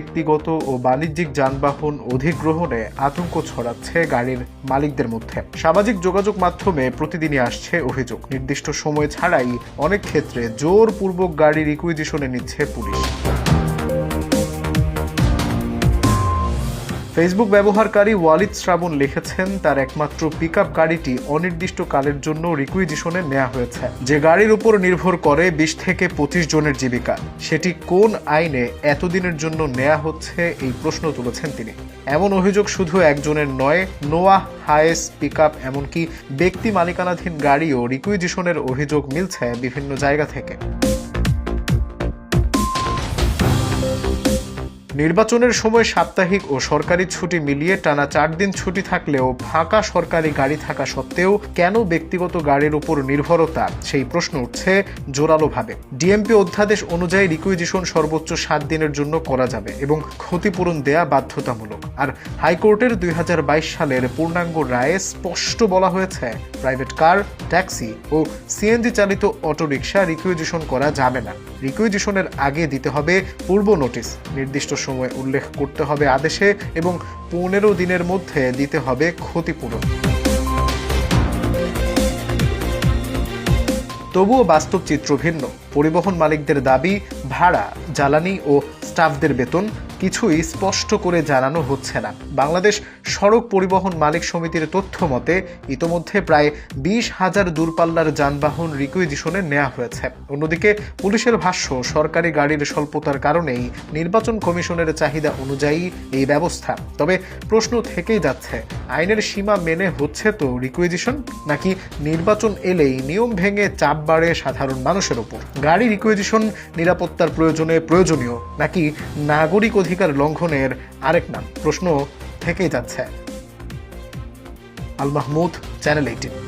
ব্যক্তিগত ও বাণিজ্যিক যানবাহন অধিগ্রহণে আতঙ্ক ছড়াচ্ছে গাড়ির মালিকদের মধ্যে। সামাজিক যোগাযোগ মাধ্যমে প্রতিদিনই আসছে অভিযোগ, নির্দিষ্ট সময় ছাড়াই অনেক ক্ষেত্রে জোরপূর্বক গাড়ি রিকুইজিশনে নিচ্ছে পুলিশ। ফেসবুক ব্যবহারকারী ওয়ালিদ শ্রাবণ লিখেছেন, তার একমাত্র পিকআপ গাড়িটি অনির্দিষ্টকালের জন্য রিকুইজিশনে নেওয়া হয়েছে, যে গাড়ির উপর নির্ভর করে ২০ থেকে ২৫ জনের জীবিকা। সেটি কোন আইনে এতদিনের জন্য নেওয়া হচ্ছে, এই প্রশ্ন তুলেছেন তিনি। এমন অভিযোগ শুধু একজনের নয়, নোয়াহ হায়েস পিকআপ এমনকি ব্যক্তি মালিকানাধীন গাড়িও রিকুইজিশনের অভিযোগ মিলছে বিভিন্ন জায়গা থেকে। নির্বাচনের সময় সাপ্তাহিক ও সরকারি ছুটি মিলিয়ে টানা ৪ দিন ছুটি থাকলেও ফাঁকা সরকারি গাড়ি থাকা সত্ত্বেও কেন ব্যক্তিগত গাড়ির উপর নির্ভরতা, সেই প্রশ্ন উঠছে জোরালোভাবে। ডিএমপি অধ্যাদেশ অনুযায়ী রিকুইজিশন সর্বোচ্চ ৭ দিনের জন্য করা যাবে এবং ক্ষতিপূরণ দেয়া বাধ্যতামূলক। আর হাইকোর্টের ২০২২ সালের পূর্ণাঙ্গ রায়ে স্পষ্ট বলা হয়েছে, প্রাইভেট কার, ট্যাক্সি ও সিএনজি চালিত অটোরিকশা রিকুইজিশন করা যাবে না। রিকুইজিশনের আগে দিতে হবে পূর্ব নোটিশ, নির্দিষ্ট সময় উল্লেখ করতে হবে আদেশে এবং ১৫ দিনের মধ্যে দিতে হবে ক্ষতিপূরণ। তবুও বাস্তব চিত্র ভিন্ন। পরিবহন মালিকদের দাবি, ভাড়া, জ্বালানি ও স্টাফদের বেতন কিছুই স্পষ্ট করে জানানো হচ্ছে না। বাংলাদেশ সড়ক পরিবহন মালিক সমিতির তথ্য মতে ইতোমধ্যে প্রায় ২০,০০০ দূরপাল্লার যানবাহন রিকুইজিশনে নেওয়া হয়েছে। অন্যদিকে পুলিশের ভাষ্য, সরকারি গাড়ির স্বল্পতার কারণেই নির্বাচন কমিশনের চাহিদা অনুযায়ী এই ব্যবস্থা। তবে প্রশ্ন থেকেই যাচ্ছে, আইনের সীমা মেনে হচ্ছে তো রিকুইজিশন, নাকি নির্বাচন এলেই নিয়ম ভেঙে চাপ বাড়ে সাধারণ মানুষের ওপর? গাড়ি রিকুইজিশন নিরাপত্তার প্রয়োজনে প্রয়োজনীয়, নাকি নাগরিক অধিকার লঙ্ঘনের আরেক নাম? প্রশ্ন থেকেই যাচ্ছে। আল মাহমুদ, চ্যানেল 18।